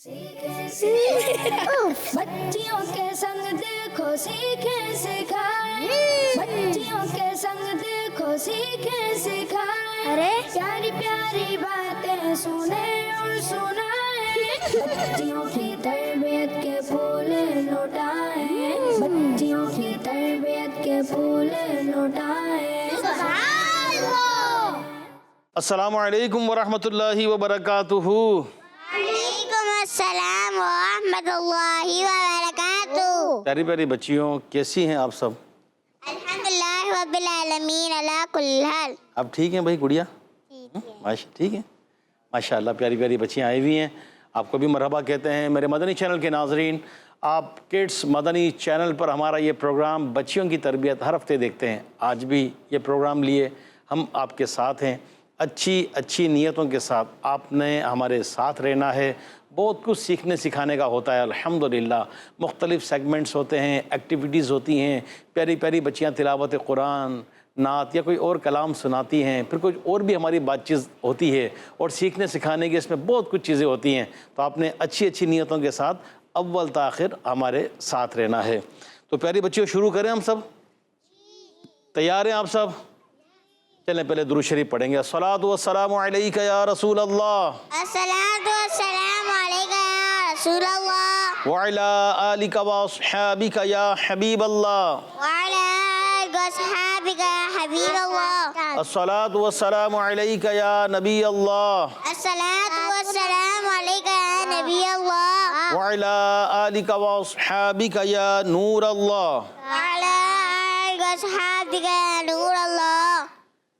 بچیوں کے سنگ دیکھو سیکھیں سکھائیں، بچیوں کے سنگ دیکھو سیکھیں سکھائیں، ارے پیاری پیاری باتیں سنیں اور سنائیں، بچیوں کی تربیت کے پھول لوٹائیں، بچیوں کی تربیت کے پھول لوٹائیں۔ السلام علیکم ورحمۃ اللہ وبرکاتہ۔ وعلیکم السلام ورحمۃ اللہ وبرکاتہ۔ پیاری پیاری بچیوں، کیسی ہیں آپ سب؟ الحمدللہ رب العالمین علی کل حال۔ آپ ٹھیک ہیں بھائی گڑیا؟ ٹھیک ہے، ماشاء اللہ پیاری پیاری بچیاں آئی ہوئی ہیں، آپ کو بھی مرحبا کہتے ہیں۔ میرے مدنی چینل کے ناظرین، آپ کڈس مدنی چینل پر ہمارا یہ پروگرام بچیوں کی تربیت ہر ہفتے دیکھتے ہیں۔ آج بھی یہ پروگرام لیے ہم آپ کے ساتھ ہیں، اچھی نیتوں کے ساتھ آپ نے ہمارے ساتھ رہنا ہے۔ بہت کچھ سیکھنے سکھانے کا ہوتا ہے الحمدللہ، مختلف سیگمنٹس ہوتے ہیں، ایکٹیویٹیز ہوتی ہیں، پیاری پیاری بچیاں تلاوت قرآن، نعت یا کوئی اور کلام سناتی ہیں، پھر کچھ اور بھی ہماری بات چیت ہوتی ہے، اور سیکھنے سکھانے کی اس میں بہت کچھ چیزیں ہوتی ہیں۔ تو آپ نے اچھی نیتوں کے ساتھ اول تاخر ہمارے ساتھ رہنا ہے۔ تو پیاری بچیوں، شروع کریں ہم سب؟ تیار ہیں آپ سب؟ چلیں پہلے درود شریف پڑھیں گے۔ الصلاۃ والسلام علیک یا رسول اللہ، الصلاۃ والسلام علیک یا رسول اللہ، وعلی آلک واصحابک یا حبیب اللہ، وعلی آلک واصحابک یا حبیب اللہ، الصلاۃ والسلام علیک یا نبی اللہ، الصلاۃ والسلام علیک یا نبی اللہ، وعلی آلک واصحابک یا نور اللہ۔ وعلی آلک واصحابک یا نور اللہ۔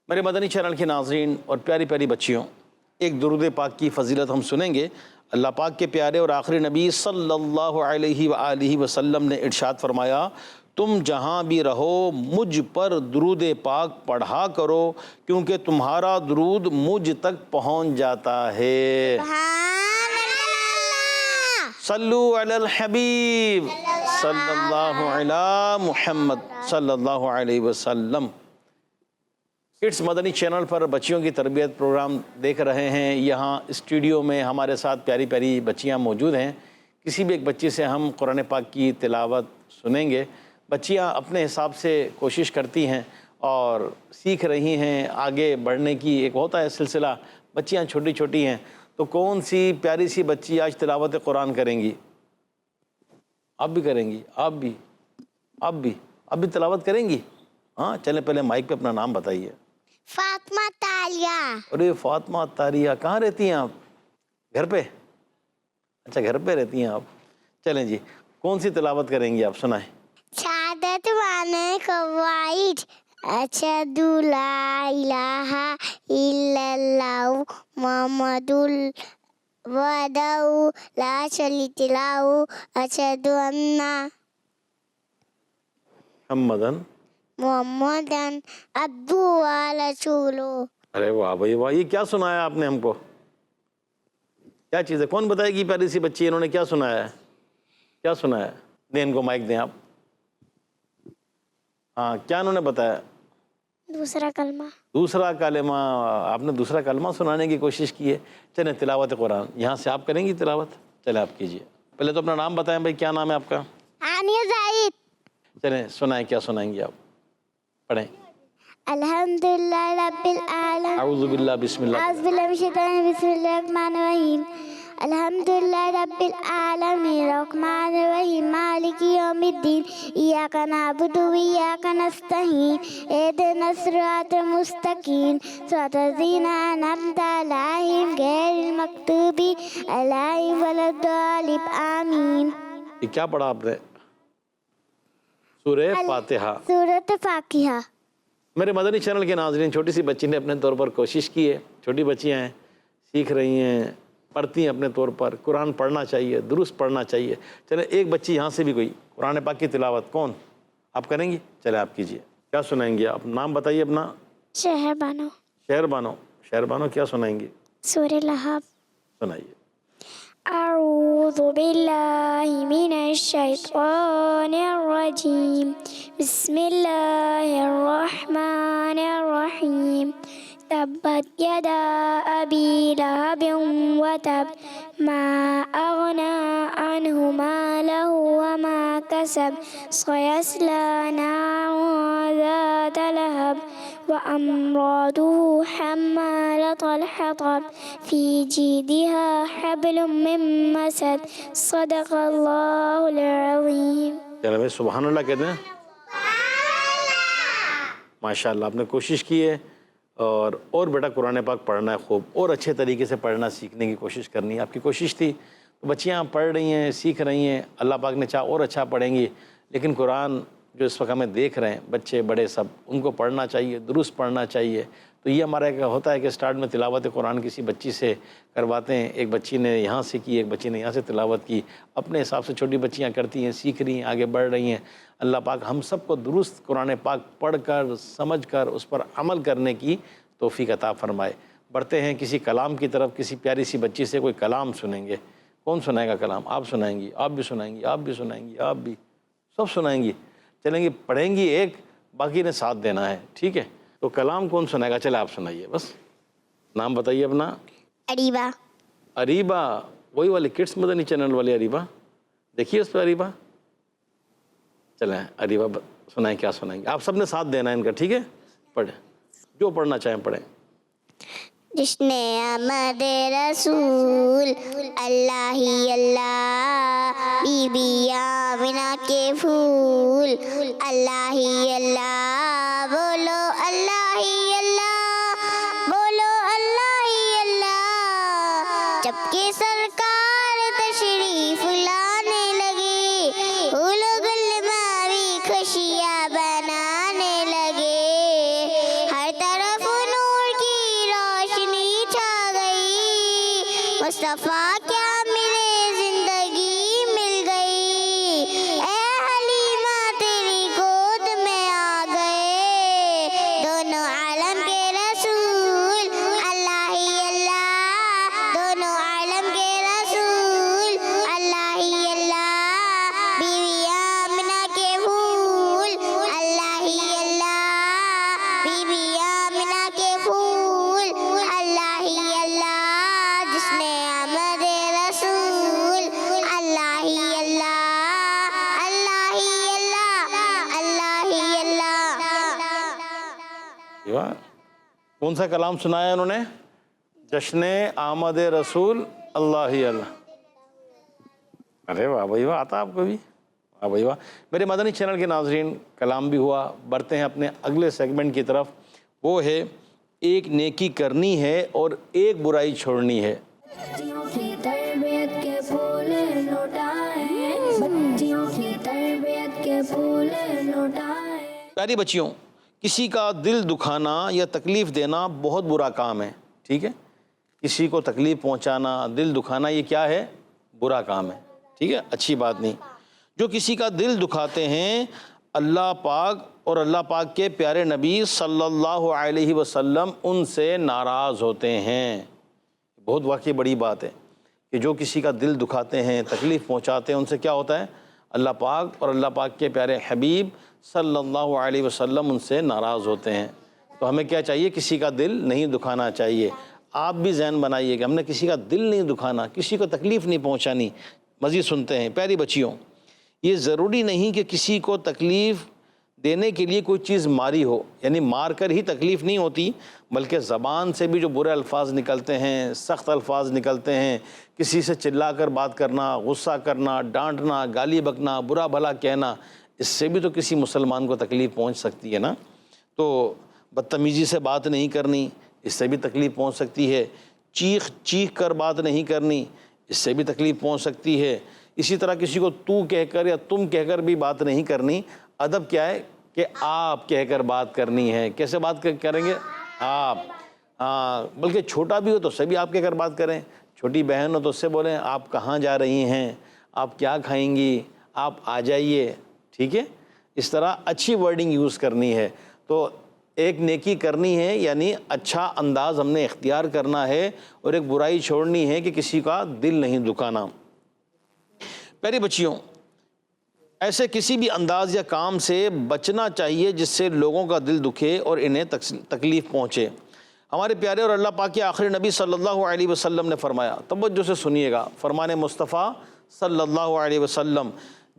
میرے مدنی چینل کے ناظرین اور پیاری پیاری بچیوں، ایک درود پاک کی فضیلت ہم سنیں گے۔ اللہ پاک کے پیارے اور آخری نبی صلی اللہ علیہ وآلہ وسلم نے ارشاد فرمایا، تم جہاں بھی رہو مجھ پر درود پاک پڑھا کرو، کیونکہ تمہارا درود مجھ تک پہنچ جاتا ہے۔ سبحان اللہ۔ صلو علی الحبیب صلی اللہ علی محمد صلی اللہ علیہ وسلم۔ کڈس مدنی چینل پر بچیوں کی تربیت پروگرام دیکھ رہے ہیں۔ یہاں اسٹوڈیو میں ہمارے ساتھ پیاری پیاری بچیاں موجود ہیں۔ کسی بھی ایک بچی سے ہم قرآن پاک کی تلاوت سنیں گے۔ بچیاں اپنے حساب سے کوشش کرتی ہیں اور سیکھ رہی ہیں، آگے بڑھنے کی ایک ہوتا ہے سلسلہ۔ بچیاں چھوٹی چھوٹی ہیں، تو کون سی پیاری سی بچی آج تلاوت قرآن کریں گی؟ آپ بھی کریں گی؟ آپ بھی تلاوت کریں گی؟ ہاں چلیں پہلے مائک پہ اپنا نام بتائیے۔ فاطمہ تالیہ۔ ارے فاطمہ تاریہ، کہاں رہتی ہیں آپ؟ گھر پہ؟ اچھا گھر پہ رہتی ہیں آپ۔ چلیں جی، کون سی تلاوت کریں گی آپ؟ سنائیں۔ شہادت وانے قواعد، اشہد لا الہ الا اللہ محمد وحدہ لا شریک لہ اشہد ان محمدن عبدہ ورسولہ۔ ارے واہ بھائی واہ، یہ کیا سنایا آپ نے ہم کو؟ کیا چیز ہے؟ کون بتائے گی پیاری سی بچی انہوں نے کیا سنایا ہے؟ کیا سنایا ہے؟ دیں ان کو مائک دیں آپ۔ ہاں کیا انہوں نے بتایا؟ دوسرا کلمہ۔ دوسرا کلمہ؟ آپ نے دوسرا کلمہ سنانے کی کوشش کی ہے۔ چلیں تلاوت قرآن یہاں سے آپ کریں گی تلاوت؟ چلیں آپ کیجئے۔ پہلے تو اپنا نام بتائیں بھائی، کیا نام ہے آپ کا؟ ہانیہ زاہد۔ چلیں سنائیں، کیا سنائیں گی آپ؟ پڑھیں۔ الحمدللہ رب العالمین، اعوذ باللہ بسم اللہ۔ اعوذ باللہ من الشیطان الرجیم، بسم اللہ الرحمن الرحیم، الحمدللہ رب العالمین الرحمن الرحیم مالک یوم الدین، ایاک نعبد و ایاک نستعین، اہدنا الصراط المستقیم، صراط الذین انعمت علیہم غیر المغضوب علیہم ولا الضالین، آمین۔ یہ کیا پڑھا آپ نے؟ سورہ فاتحہ۔ سورۃ فاتحہ۔ میرے مدنی چینل کے ناظرین، چھوٹی سی بچی نے اپنے طور پر کوشش کی ہے، چھوٹی بچیاں ہیں، سیکھ رہی ہیں، پڑھتی ہیں اپنے طور پر۔ قرآن پڑھنا چاہیے، درست پڑھنا چاہیے۔ چلیں ایک بچی یہاں سے بھی کوئی قرآن پاک کی تلاوت، کون؟ آپ کریں گی؟ چلیں آپ کیجئے۔ کیا سنائیں گی آپ؟ نام بتائیے اپنا۔ شہر بانو۔ شہر بانو کیا سنائیں گی؟ سورہ لہب۔ سنائیے۔ اعوذ باللہ من الشیطان الرجیم، بسم اللہ الرحمن الرحیم، تبت یدا ابی لہب وتب، ما أغنى عنه ماله وما كسب سيصلى نارا ذات لهب وامرأته حمالة الحطب في جيدها حبل من مسد صدق الله العظيم. چلے بھائی سبحان اللہ کہتے ہیں. ماشاء اللہ آپ نے کوشش کی ہے اور بیٹا قرآن پاک پڑھنا ہے خوب اور اچھے طریقے سے پڑھنا سیکھنے کی کوشش کرنی ہے. آپ کی کوشش تھی تو بچیاں پڑھ رہی ہیں سیکھ رہی ہیں, اللہ پاک نے چاہا اور اچھا پڑھیں گی. لیکن قرآن جو اس وقت ہمیں دیکھ رہے ہیں بچے بڑے سب, ان کو پڑھنا چاہیے, درست پڑھنا چاہیے. تو یہ ہمارا ایک ہوتا ہے کہ سٹارٹ میں تلاوت قرآن کسی بچی سے کرواتے ہیں. ایک بچی نے یہاں سے کی, ایک بچی نے یہاں سے تلاوت کی, اپنے حساب سے چھوٹی بچیاں کرتی ہیں, سیکھ رہی ہیں, آگے بڑھ رہی ہیں. اللہ پاک ہم سب کو درست قرآن پاک پڑھ کر سمجھ کر اس پر عمل کرنے کی توفیق عطا فرمائے. بڑھتے ہیں کسی کلام کی طرف. کسی پیاری سی بچی سے کوئی کلام سنیں گے. کون سنائے گا کلام؟ آپ سنائیں گی, آپ بھی سنائیں گی, آپ بھی سنائیں گی, آپ بھی, سب سنائیں گی. چلیں گی پڑھیں گی ایک, باقی نے ساتھ دینا ہے, ٹھیک ہے؟ تو کلام کون سنائے گا؟ چلے آپ سنائیے, بس نام بتائیے اپنا. أريبة. اریبہ, وہی والے کڈس مدنی چینل والے اریبہ, دیکھیے اس پہ اریبہ. چلیں اریبہ سنائیں, کیا سنائیں گے؟ آپ سب نے ساتھ دینا ہے ان کا, ٹھیک ہے؟ پڑھیں, جو پڑھنا چاہیں پڑھیں. جشن آمد رسول اللہ ہی اللہ, بی بی آمنہ کے پھول اللہ ہی اللہ, بولو اللہ ہی اللہ, بولو اللہ ہی اللہ. جب کہ سرکار تشریف لانے لگے, پھول گل میں بھی خوشیاں بنانے لگے. ہر طرف نور کی روشنی چھا گئی, مصطفیٰ کیا ملے زندگی مل گئی. اے حلیمہ تیری گود میں آ گئے دونوں عالم کے رسول اللہ ہی اللہ, دونوں عالم کے رسول اللہ ہی اللہ. بیوی آمنہ کے پھول اللہ ہی اللہ, بیوی آمنہ کے پھول اللہ ہی اللہ. جس نے آمد رسول اللہ ہی اللہ, اللہ ہی اللہ, اللہ ہی اللہ. واہ, کون سا کلام سنایا انہوں نے؟ جشن آمد رسول اللہ ہی اللہ. ارے واہ بھائی واہ, آتا آپ کو بھی؟ واہ بھائی واہ. میرے مدنی چینل کے ناظرین, کلام بھی ہوا. بڑھتے ہیں اپنے اگلے سیگمنٹ کی طرف. وہ ہے ایک نیکی کرنی ہے اور ایک برائی چھوڑنی ہے. بچیوں کی تربیت کے پھول لوٹائیں, بچیوں کی تربیت کے پھول لوٹائیں. پیاری بچیوں, کسی کا دل دکھانا یا تکلیف دینا بہت برا کام ہے, ٹھیک ہے؟ کسی کو تکلیف پہنچانا, دل دکھانا, یہ کیا ہے؟ برا کام ہے, ٹھیک ہے؟ اچھی بات نہیں. جو کسی کا دل دکھاتے ہیں, اللہ پاک اور اللہ پاک کے پیارے نبی صلی اللہ علیہ وسلم ان سے ناراض ہوتے ہیں. بہت واقعی بڑی بات ہے کہ جو کسی کا دل دکھاتے ہیں, تکلیف پہنچاتے ہیں, ان سے کیا ہوتا ہے؟ اللہ پاک اور اللہ پاک کے پیارے حبیب صلی اللہ علیہ وسلم ان سے ناراض ہوتے ہیں. تو ہمیں کیا چاہیے؟ کسی کا دل نہیں دکھانا چاہیے. آپ بھی ذہن بنائیے کہ ہم نے کسی کا دل نہیں دکھانا, کسی کو تکلیف نہیں پہنچانی. مزید سنتے ہیں. پیاری بچیوں, یہ ضروری نہیں کہ کسی کو تکلیف دینے کے لیے کوئی چیز ماری ہو, یعنی مار کر ہی تکلیف نہیں ہوتی, بلکہ زبان سے بھی جو برے الفاظ نکلتے ہیں, سخت الفاظ نکلتے ہیں, کسی سے چلا کر بات کرنا, غصہ کرنا, ڈانٹنا, گالی بکنا, برا بھلا کہنا, اس سے بھی تو کسی مسلمان کو تکلیف پہنچ سکتی ہے نا. تو بدتمیزی سے بات نہیں کرنی, اس سے بھی تکلیف پہنچ سکتی ہے. چیخ چیخ کر بات نہیں کرنی, اس سے بھی تکلیف پہنچ سکتی ہے. اسی طرح کسی کو تو کہہ کر یا تم کہہ کر بھی بات نہیں کرنی. ادب کیا ہے کہ آپ کہہ کر بات کرنی ہے. کیسے بات کریں گے؟ آپ. بلکہ چھوٹا بھی ہو تو اس سے بھی آپ کہہ کر بات کریں. چھوٹی بہن ہو تو اس سے بولیں آپ کہاں جا رہی ہیں, آپ کیا کھائیں گی, آپ آ جائیے, ٹھیک ہے؟ اس طرح اچھی ورڈنگ یوز کرنی ہے. تو ایک نیکی کرنی ہے یعنی اچھا انداز ہم نے اختیار کرنا ہے, اور ایک برائی چھوڑنی ہے کہ کسی کا دل نہیں دکھانا. پیاری بچیوں, ایسے کسی بھی انداز یا کام سے بچنا چاہیے جس سے لوگوں کا دل دکھے اور انہیں تکلیف پہنچے. ہمارے پیارے اور اللہ پاک کے آخری نبی صلی اللہ علیہ وسلم نے فرمایا، توجہ سے سنیے گا، فرمان مصطفیٰ صلی اللہ علیہ وسلم،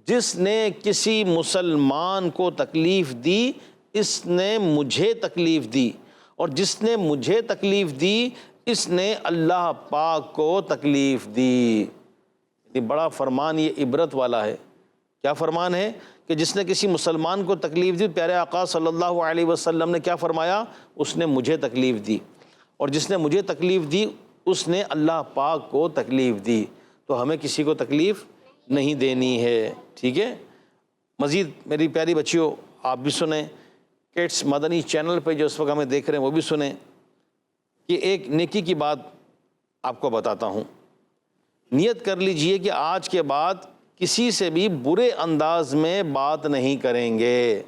جس نے کسی مسلمان کو تکلیف دی اس نے مجھے تکلیف دی، اور جس نے مجھے تکلیف دی اس نے اللہ پاک کو تکلیف دی۔ یہ بڑا فرمان، یہ عبرت والا ہے۔ کیا فرمان ہے کہ جس نے کسی مسلمان کو تکلیف دی، پیارے آقا صلی اللہ علیہ وسلم نے کیا فرمایا؟ اس نے مجھے تکلیف دی، اور جس نے مجھے تکلیف دی اس نے اللہ پاک کو تکلیف دی۔ تو ہمیں کسی کو تکلیف نہیں دینی ہے، ٹھیک ہے؟ مزید میری پیاری بچیوں، آپ بھی سنیں، کڈس مدنی چینل پہ جو اس وقت ہمیں دیکھ رہے ہیں وہ بھی سنیں کہ ایک نیکی کی بات آپ کو بتاتا ہوں۔ نیت کر لیجئے کہ آج کے بعد کسی سے بھی برے انداز میں بات نہیں کریں گے،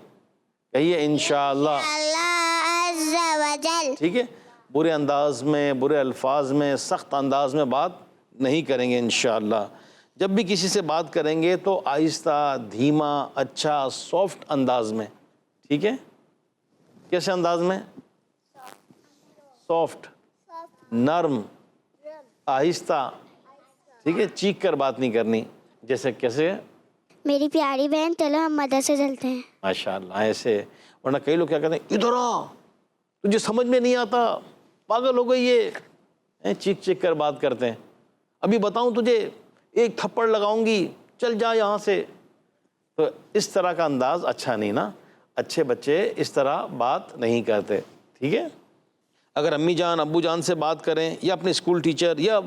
کہیے انشاءاللہ، اللہ عز و جل۔ ٹھیک ہے؟ برے انداز میں، برے الفاظ میں، سخت انداز میں بات نہیں کریں گے انشاءاللہ۔ جب بھی کسی سے بات کریں گے تو آہستہ، دھیما، اچھا، سافٹ انداز میں، ٹھیک ہے؟ کیسے انداز میں؟ سافٹ، نرم، آہستہ، ٹھیک ہے؟ چیخ کر بات نہیں کرنی۔ جیسے کیسے؟ میری پیاری بہن چلو ہم مدرسے چلتے ہیں۔ ماشاءاللہ، ایسے۔ ورنہ کئی لوگ کیا کہتے ہیں، ادھر آ، تجھے سمجھ میں نہیں آتا، پاگل ہو گئی یہ، چیخ چیخ کر بات کرتے ہیں۔ ابھی بتاؤں تجھے، ایک تھپڑ لگاؤں گی، چل جا یہاں سے۔ تو اس طرح کا انداز اچھا نہیں نا، اچھے بچے اس طرح بات نہیں کرتے، ٹھیک ہے؟ اگر امی جان، ابو جان سے بات کریں، یا اپنے اسکول ٹیچر، یا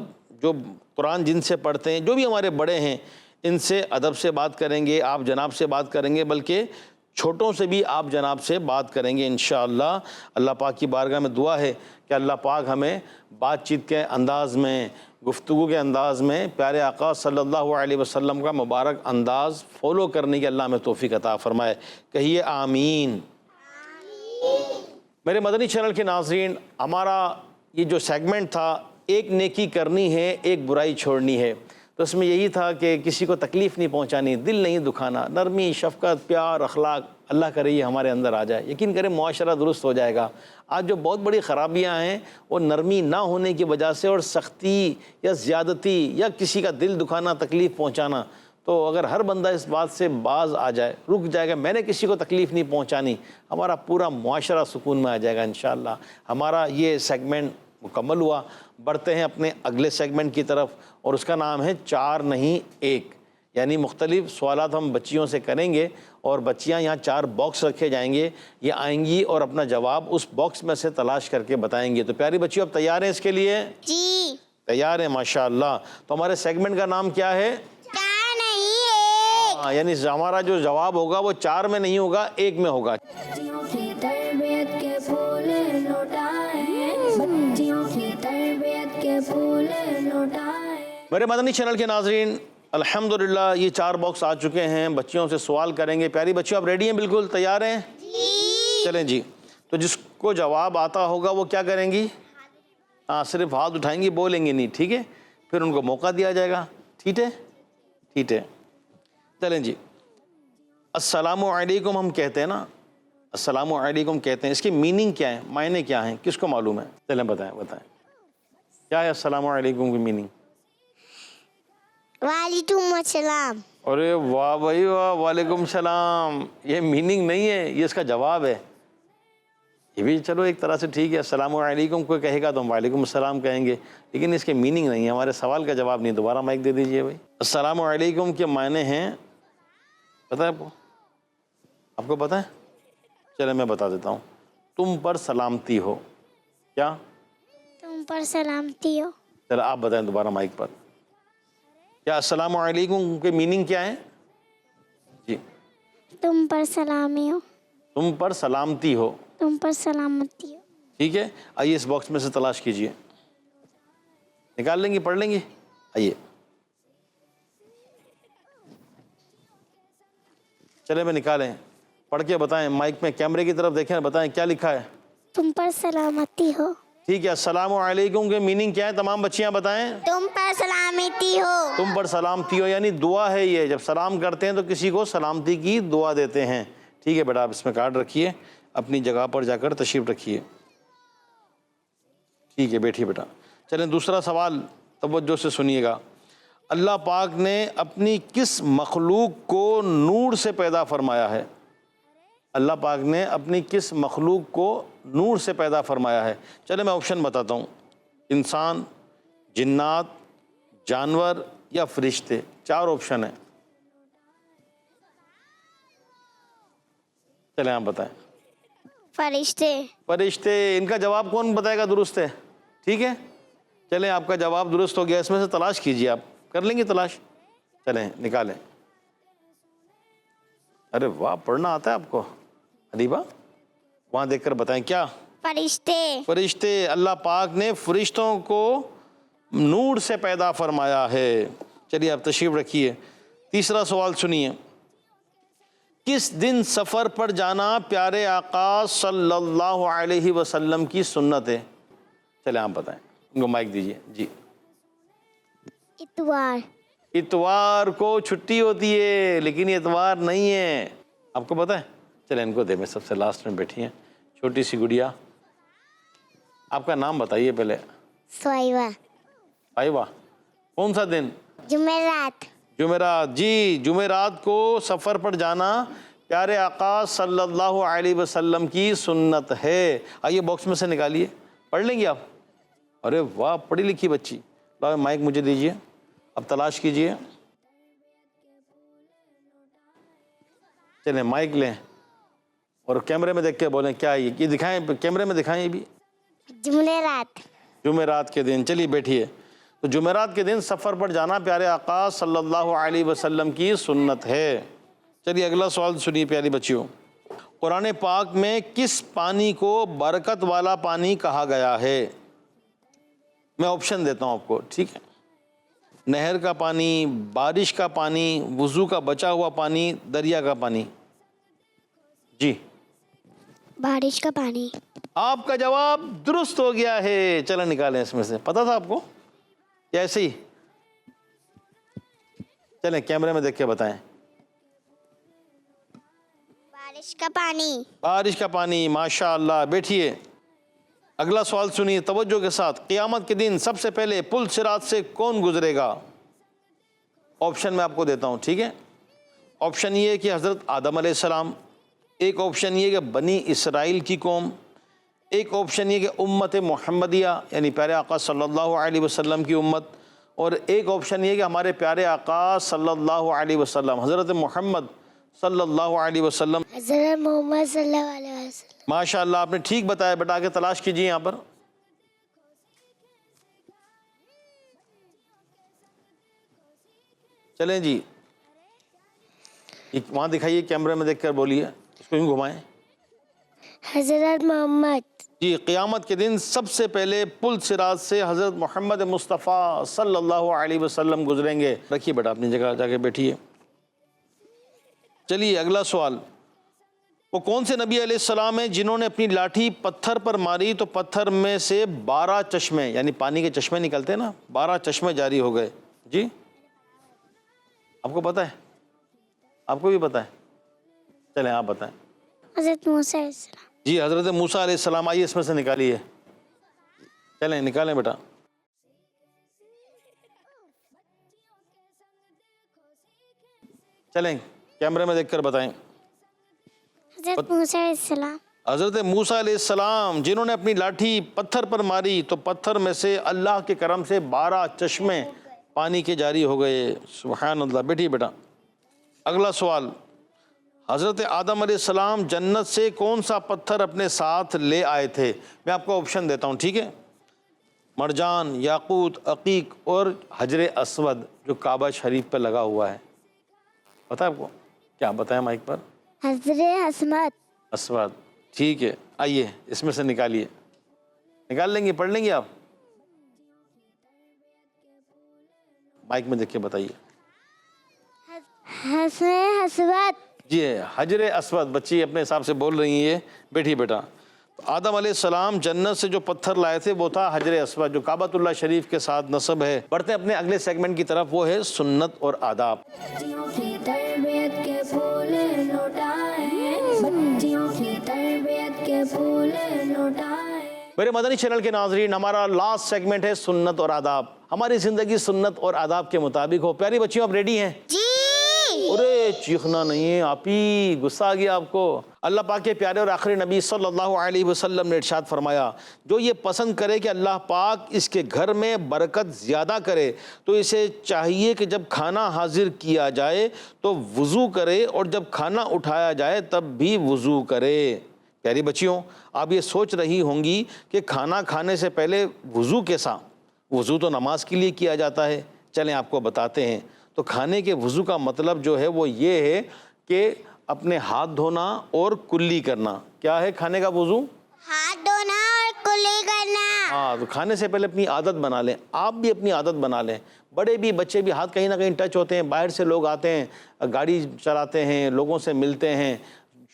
جو قرآن جن سے پڑھتے ہیں، جو بھی ہمارے بڑے ہیں، ان سے ادب سے بات کریں گے، آپ جناب سے بات کریں گے، بلکہ چھوٹوں سے بھی آپ جناب سے بات کریں گے انشاءاللہ۔ اللہ پاک کی بارگاہ میں دعا ہے کہ اللہ پاک ہمیں بات چیت کے انداز میں، گفتگو کے انداز میں پیارے آقا صلی اللہ علیہ وسلم کا مبارک انداز فالو کرنے کی اللہ ہمیں توفیق عطا فرمائے، کہیے آمین۔ میرے مدنی چینل کے ناظرین، ہمارا یہ جو سیگمنٹ تھا، ایک نیکی کرنی ہے، ایک برائی چھوڑنی ہے، تو اس میں یہی تھا کہ کسی کو تکلیف نہیں پہنچانی، دل نہیں دکھانا، نرمی، شفقت، پیار، اخلاق، اللہ کرے یہ ہمارے اندر آ جائے، یقین کریں معاشرہ درست ہو جائے گا۔ آج جو بہت بڑی خرابیاں ہیں وہ نرمی نہ ہونے کی وجہ سے، اور سختی یا زیادتی یا کسی کا دل دکھانا، تکلیف پہنچانا۔ تو اگر ہر بندہ اس بات سے باز آ جائے، رک جائے گا، میں نے کسی کو تکلیف نہیں پہنچانی، ہمارا پورا معاشرہ سکون میں آ جائے گا انشاءاللہ۔ ہمارا یہ سیگمنٹ مکمل ہوا، بڑھتے ہیں اپنے اگلے سیگمنٹ کی طرف، اور اس کا نام ہے 4 نہیں 1، یعنی مختلف سوالات ہم بچیوں سے کریں گے، اور بچیاں یہاں 4 باکس رکھے جائیں گے، یہ آئیں گی اور اپنا جواب اس باکس میں سے تلاش کر کے بتائیں گی۔ تو پیاری بچیوں، اب تیار ہیں اس کے لیے؟ جی تیار ہیں ماشاءاللہ۔ تو ہمارے سیگمنٹ کا نام کیا ہے؟ 4 نہیں 1۔ یعنی ہمارا جو جواب ہوگا وہ 4 میں نہیں ہوگا، 1 میں ہوگا۔ بچیوں کی تربیت کے پھول لوٹائیں، بچیوں کی تربیت کے پھول لوٹائیں۔ میرے مدنی چینل کے ناظرین، الحمدللہ یہ 4 باکس آ چکے ہیں، بچیوں سے سوال کریں گے۔ پیاری بچیوں، آپ ریڈی ہیں؟ بالکل تیار ہیں؟ چلیں جی۔ تو جس کو جواب آتا ہوگا وہ کیا کریں گی؟ ہاں، صرف ہاتھ اٹھائیں گی، بولیں گے نہیں، ٹھیک ہے؟ پھر ان کو موقع دیا جائے گا، ٹھیک ہے؟ ٹھیک ہے، چلیں جی۔ السلام علیکم ہم کہتے ہیں نا، السلام علیکم کہتے ہیں، اس کی میننگ کیا ہے، معنی کیا ہیں، کس کو معلوم ہے؟ چلیں بتائیں کیا ہے السلام علیکم کی میننگ؟ وعلیکم السلام۔ ارے واہ بھائی واہ، وعلیکم السلام۔ یہ میننگ نہیں ہے، یہ اس کا جواب ہے۔ یہ بھی چلو ایک طرح سے ٹھیک ہے، السلام علیکم کوئی کہے گا تو ہم وعلیکم السلام کہیں گے، لیکن اس کے میننگ نہیں ہے، ہمارے سوال کا جواب نہیں۔ دوبارہ مائک دے دیجئے بھائی۔ السلام علیکم کے معنی ہیں، پتہ ہے آپ کو پتہ ہے؟ چلے میں بتا دیتا ہوں، تم پر سلامتی ہو۔ کیا؟ تم پر سلامتی ہو۔ چلو آپ بتائیں دوبارہ مائک پر، کیا السلام علیکم کے میننگ کیا ہے؟ جی، تم پر سلامی ہو۔ تم پر سلامتی ہو، تم پر سلامتی ہو۔ ٹھیک ہے؟ آئیے اس باکس میں سے تلاش کیجئے، نکال لیں گے، پڑھ لیں گے؟ آئیے چلے میں نکالیں، پڑھ کے بتائیں، مائک میں کیمرے کی طرف دیکھیں، بتائیں کیا لکھا ہے؟ تم پر سلامتی ہو۔ ٹھیک ہے، السلام علیکم کے میننگ کیا ہے؟ تمام بچیاں بتائیں۔ تم پر سلامتی ہو۔ تم پر سلامتی ہو یعنی دعا ہے، یہ جب سلام کرتے ہیں تو کسی کو سلامتی کی دعا دیتے ہیں۔ ٹھیک ہے بیٹا، آپ اس میں کارڈ رکھیے، اپنی جگہ پر جا کر تشریف رکھیے۔ ٹھیک ہے بیٹھیے بیٹا. چلیں دوسرا سوال توجہ سے سنیے گا. اللہ پاک نے اپنی کس مخلوق کو نور سے پیدا فرمایا ہے؟ اللہ پاک نے اپنی کس مخلوق کو نور سے پیدا فرمایا ہے؟ چلے میں آپشن بتاتا ہوں. انسان، جنات، جانور یا فرشتے. 4 آپشن ہیں. چلیں آپ بتائیں. فرشتے. فرشتے. ان کا جواب کون بتائے گا درست ہے؟ ٹھیک ہے چلیں آپ کا جواب درست ہو گیا. اس میں سے تلاش کیجئے. آپ کر لیں گے تلاش؟ چلیں نکالیں. ارے واہ پڑھنا آتا ہے آپ کو حبیبہ. وہاں دیکھ کر بتائیں کیا؟ فرشتے. فرشتے. اللہ پاک نے فرشتوں کو نور سے پیدا فرمایا ہے. چلیے آپ تشریف رکھیے. تیسرا سوال سنیے. کس دن سفر پر جانا پیارے آقا صلی اللہ علیہ وسلم کی سنت ہے؟ چلیں آپ بتائیں. ان کو مائک دیجیے. جی. اتوار. اتوار کو چھٹی ہوتی ہے لیکن یہ اتوار نہیں ہے. آپ کو پتہ ہے؟ چلیں ان کو دے. میں سب سے لاسٹ میں بیٹھی ہیں چھوٹی سی گڑیا. آپ کا نام بتائیے پہلے. سوائبہ. آئیوا. کون سا دن؟ جمعرات. جمعرات. جی جمعرات کو سفر پر جانا پیارے آقا صلی اللہ علیہ وسلم کی سنت ہے. آئیے باکس میں سے نکالیے. پڑھ لیں گے آپ؟ ارے واہ پڑھی لکھی بچی. لاؤ مائک مجھے دیجیے. اب تلاش کیجیے. چلیں مائک لیں اور کیمرے میں دیکھ کے بولیں کیا یہ دکھائیں کیمرے میں دکھائیں. یہ بھی جمعرات. جمعرات کے دن. چلیے بیٹھیے. تو جمعرات کے دن سفر پر جانا پیارے آقا صلی اللہ علیہ وسلم کی سنت ہے. چلیے اگلا سوال سنیے پیاری بچیوں. قرآن پاک میں کس پانی کو برکت والا پانی کہا گیا ہے؟ میں آپشن دیتا ہوں آپ کو. ٹھیک ہے. نہر کا پانی، بارش کا پانی، وضو کا بچا ہوا پانی، دریا کا پانی. جی بارش کا پانی. آپ کا جواب درست ہو گیا ہے. چلیں نکالیں اس میں سے. پتا تھا آپ کو یا ایسے ہی؟ چلیں کیمرے میں دیکھ کے بتائیں. بارش کا پانی. بارش کا پانی. ماشاء اللہ. بیٹھیے. اگلا سوال سنیے توجہ کے ساتھ. قیامت کے دن سب سے پہلے پل صراط سے کون گزرے گا؟ آپشن میں آپ کو دیتا ہوں. ٹھیک ہے. آپشن یہ ہے کہ حضرت آدم علیہ السلام. ایک آپشن یہ کہ بنی اسرائیل کی قوم. ایک آپشن یہ کہ امت محمدیہ یعنی پیارے آقا صلی اللہ علیہ وسلم کی امت. اور ایک آپشن یہ کہ ہمارے پیارے آقا صلی اللہ علیہ وسلم حضرت محمد صلی اللہ علیہ وسلم. حضرت محمد صلی اللہ علیہ وسلم. ماشاء اللہ آپ نے ٹھیک بتایا بیٹا. کے تلاش کیجیے یہاں پر. چلیں جی وہاں دکھائیے کیمرے میں دیکھ کر بولیے. اس کو یوں گھمائیں. حضرت محمد. جی قیامت کے دن سب سے پہلے پل صراط سے حضرت محمد مصطفیٰ صلی اللہ علیہ وسلم گزریں گے. رکھیے بیٹا اپنی جگہ جا کے بیٹھیے. چلیے اگلا سوال. وہ کون سے نبی علیہ السلام ہیں جنہوں نے اپنی لاٹھی پتھر پر ماری تو پتھر میں سے 12 چشمے یعنی پانی کے چشمے نکلتے ہیں نا 12 چشمے جاری ہو گئے؟ جی آپ کو پتہ ہے؟ آپ کو بھی پتہ ہے؟ چلیں آپ بتائیں. حضرت موسیٰ علیہ السلام. جی حضرت موسیٰ علیہ السلام. آئیے اس میں سے نکالیے. چلیں نکالیں بیٹا. چلیں کیمرے میں دیکھ کر بتائیں. حضرت موسیٰ علیہ السلام. حضرت موسیٰ علیہ السلام جنہوں نے اپنی لاٹھی پتھر پر ماری تو پتھر میں سے اللہ کے کرم سے 12 چشمے پانی کے جاری ہو گئے. سبحان اللہ. بیٹھیے بیٹا. اگلا سوال. حضرت آدم علیہ السلام جنت سے کون سا پتھر اپنے ساتھ لے آئے تھے؟ میں آپ کو آپشن دیتا ہوں. ٹھیک ہے. مرجان، یاقوت، عقیق اور حجر اسود جو کعبہ شریف پہ لگا ہوا ہے. پتہ ہے آپ کو؟ کیا بتائیں مائک پر؟ حضرت اسود. اسود. ٹھیک ہے. آئیے اس میں سے نکالیے. نکال لیں گے؟ پڑھ لیں گے آپ؟ مائک میں دیکھ کے بتائیے. حضرت اسود. جی حجر اسود. بچی اپنے حساب سے بول رہی ہیں. بیٹھی بیٹا. آدم علیہ السلام جنت سے جو پتھر لائے تھے وہ تھا حجر اسود جو کعبۃ اللہ شریف کے ساتھ نصب ہے. بڑھتے ہیں اپنے اگلے سیگمنٹ کی طرف. وہ ہے سنت اور آداب. بچیوں کی تربیت کے پھول لوٹائیں. بچیوں کی تربیت کے پھول لوٹائیں. میرے مدنی چینل کے ناظرین، ہمارا لاسٹ سیگمنٹ ہے سنت اور آداب. ہماری زندگی سنت اور آداب کے مطابق ہو. پیاری بچیوں، آپ ریڈی ہیں؟ جی. ارے چیخنا نہیں ہے آپ ہی، غصہ آ گیا آپ کو. اللہ پاک کے پیارے اور آخری نبی صلی اللہ علیہ وسلم نے ارشاد فرمایا، جو یہ پسند کرے کہ اللہ پاک اس کے گھر میں برکت زیادہ کرے تو اسے چاہیے کہ جب کھانا حاضر کیا جائے تو وضو کرے، اور جب کھانا اٹھایا جائے تب بھی وضو کرے. پیاری بچیوں، آپ یہ سوچ رہی ہوں گی کہ کھانا کھانے سے پہلے وضو کیسا؟ وضو تو نماز کے لیے کیا جاتا ہے. چلیں آپ کو بتاتے ہیں. تو کھانے کے وضو کا مطلب جو ہے وہ یہ ہے کہ اپنے ہاتھ دھونا اور کلی کرنا. کیا ہے کھانے کا وضو؟ ہاتھ دھونا اور کلی کرنا. ہاں، تو کھانے سے پہلے اپنی عادت بنا لیں. آپ بھی اپنی عادت بنا لیں. بڑے بھی بچے بھی ہاتھ کہیں نہ کہیں ٹچ ہوتے ہیں. باہر سے لوگ آتے ہیں، گاڑی چلاتے ہیں، لوگوں سے ملتے ہیں،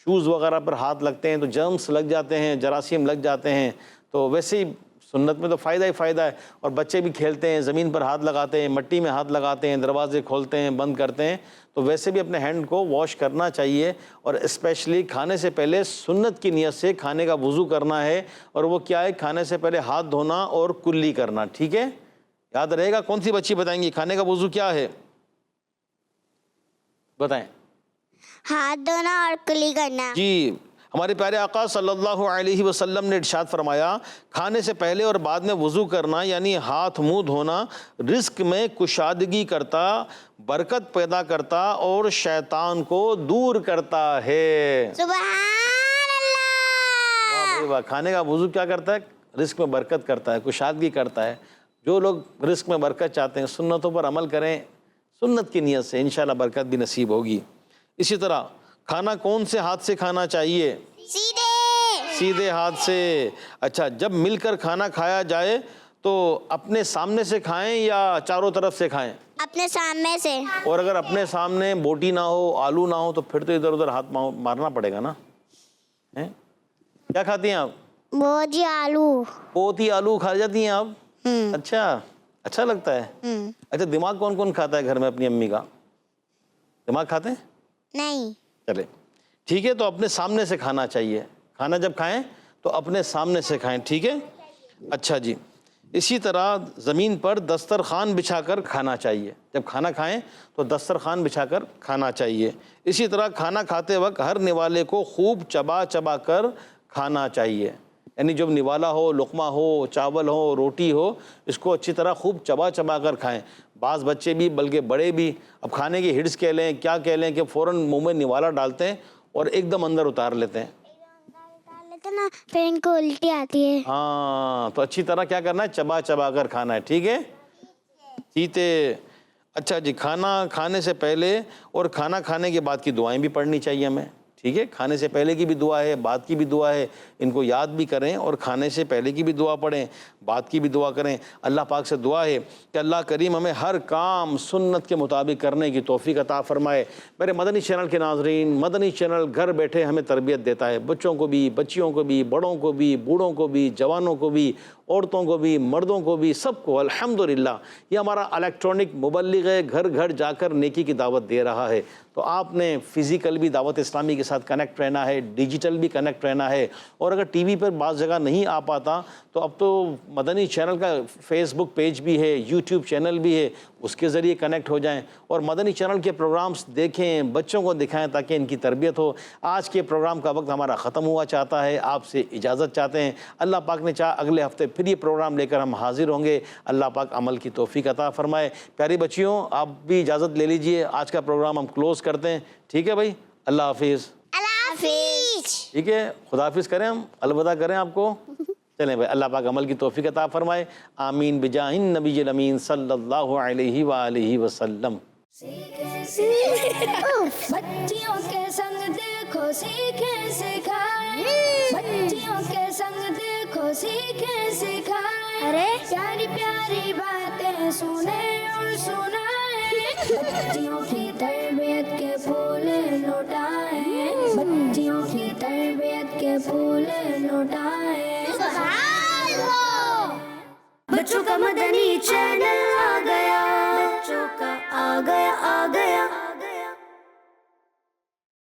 شوز وغیرہ پر ہاتھ لگتے ہیں تو جرمس لگ جاتے ہیں، جراثیم لگ جاتے ہیں. تو ویسے ہی سنت میں تو فائدہ ہی فائدہ ہے. اور بچے بھی کھیلتے ہیں، زمین پر ہاتھ لگاتے ہیں، مٹی میں ہاتھ لگاتے ہیں، دروازے کھولتے ہیں، بند کرتے ہیں. تو ویسے بھی اپنے ہینڈ کو واش کرنا چاہیے. اور اسپیشلی کھانے سے پہلے سنت کی نیت سے کھانے کا وضو کرنا ہے. اور وہ کیا ہے؟ کھانے سے پہلے ہاتھ دھونا اور کلی کرنا. ٹھیک ہے، یاد رہے گا. کون سی بچی بتائیں گی کھانے کا وضو کیا ہے؟ بتائیں. ہاتھ دھونا اور کلی کرنا. جی، ہمارے پیارے آقا صلی اللہ علیہ وسلم نے ارشاد فرمایا، کھانے سے پہلے اور بعد میں وضو کرنا یعنی ہاتھ منہ دھونا رزق میں کشادگی کرتا، برکت پیدا کرتا اور شیطان کو دور کرتا ہے. سبحان اللہ. واہ بھائی واہ. کھانے کا وضو کیا کرتا ہے؟ رزق میں برکت کرتا ہے، کشادگی کرتا ہے. جو لوگ رزق میں برکت چاہتے ہیں سنتوں پر عمل کریں، سنت کی نیت سے انشاءاللہ برکت بھی نصیب ہوگی. اسی طرح کھانا کون سے ہاتھ سے کھانا چاہیے؟ سیدھے ہاتھ سے. اچھا، جب مل کر کھانا کھایا جائے تو اپنے سامنے سے کھائیں یا چاروں طرف سے کھائیں؟ اپنے سامنے سے. اور اگر اپنے سامنے بوٹی نہ ہو، آلو نہ ہو تو پھر تو ادھر ادھر ہاتھ مارنا پڑے گا نا. کیا کھاتی ہیں آپ؟ وہ جی آلو. پوتی آلو کھا جاتی ہیں آپ؟ اچھا لگتا ہے. اچھا، دماغ کون کون کھاتا ہے گھر میں اپنی امی کا؟ دماغ کھاتے ہیں؟ نہیں. چلے ٹھیک ہے. تو اپنے سامنے سے کھانا چاہیے. کھانا جب کھائیں تو اپنے سامنے سے کھائیں. ٹھیک ہے. اچھا جی، اسی طرح زمین پر دسترخوان بچھا کر کھانا چاہیے. جب کھانا کھائیں تو دسترخوان بچھا کر کھانا چاہیے. اسی طرح کھانا کھاتے وقت ہر نوالے کو خوب چبا چبا کر کھانا چاہیے. یعنی جب نوالا ہو، لقمہ ہو، چاول ہو، روٹی ہو، اس کو اچھی طرح خوب چبا چبا کر کھائیں. بعض بچے بھی بلکہ بڑے بھی اب کھانے کی ہڈس کہہ لیں، کیا کہہ لیں، کہ فوراً منہ میں نوالا ڈالتے ہیں اور ایک دم اندر اتار لیتے ہیں. نا پھر ان کو الٹی آتی ہے. ہاں، تو اچھی طرح کیا کرنا ہے؟ چبا چبا کر کھانا ہے. ٹھیک ہے. چیتے. اچھا جی، کھانا کھانے سے پہلے اور کھانا کھانے کے بعد کی دعائیں بھی پڑھنی چاہیے ہمیں. ٹھیک ہے. کھانے سے پہلے کی بھی دعا ہے، بعد کی بھی دعا ہے. ان کو یاد بھی کریں اور کھانے سے پہلے کی بھی دعا پڑھیں، بعد کی بھی دعا کریں. اللہ پاک سے دعا ہے کہ اللہ کریم ہمیں ہر کام سنت کے مطابق کرنے کی توفیق عطا فرمائے. میرے مدنی چینل کے ناظرین، مدنی چینل گھر بیٹھے ہمیں تربیت دیتا ہے. بچوں کو بھی، بچیوں کو بھی، بڑوں کو بھی، بوڑھوں کو بھی، جوانوں کو بھی، عورتوں کو بھی، مردوں کو بھی، سب کو. الحمدللہ یہ ہمارا الیکٹرانک مبلغ ہے، گھر گھر جا کر نیکی کی دعوت دے رہا ہے. تو آپ نے فزیکل بھی دعوت اسلامی کے ساتھ کنیکٹ رہنا ہے، ڈیجیٹل بھی کنیکٹ رہنا ہے. اور اگر ٹی وی پر بعض جگہ نہیں آ پاتا تو اب تو مدنی چینل کا فیس بک پیج بھی ہے، یوٹیوب چینل بھی ہے، اس کے ذریعے کنیکٹ ہو جائیں اور مدنی چینل کے پروگرامز دیکھیں، بچوں کو دکھائیں تاکہ ان کی تربیت ہو. آج کے پروگرام کا وقت ہمارا ختم ہوا چاہتا ہے، آپ سے اجازت چاہتے ہیں. اللہ پاک نے چاہا اگلے ہفتے پھر یہ پروگرام لے کر ہم حاضر ہوں گے. اللہ پاک عمل کی توفیق عطا فرمائے. پیاری بچیوں، آپ بھی اجازت لے لیجئے. آج کا پروگرام ہم کلوز کرتے ہیں. ٹھیک ہے بھائی، اللہ حافظ. اللہ حافظ. ٹھیک ہے، خدا حافظ کریں، ہم الوداع کریں آپ کو. چلیں بھائی، اللہ پاک عمل کی توفیق عطا فرمائے. آمین بجاہ النبی الامین صلی اللہ علیہ وآلہ وسلم. بچیوں کے سنگ دیکھو سیکھیں سکھائیں، بچیوں کے سنگ دیکھو سیکھیں سکھائیں. ارے پیاری پیاری باتیں سنیں اور سنائیں. بچیوں کی تربیت کے پھول لوٹائیں، بچیوں کی تربیت کے پھول لوٹائیں. بچوں کا مدنی چینل آ گیا، بچوں کا آ گیا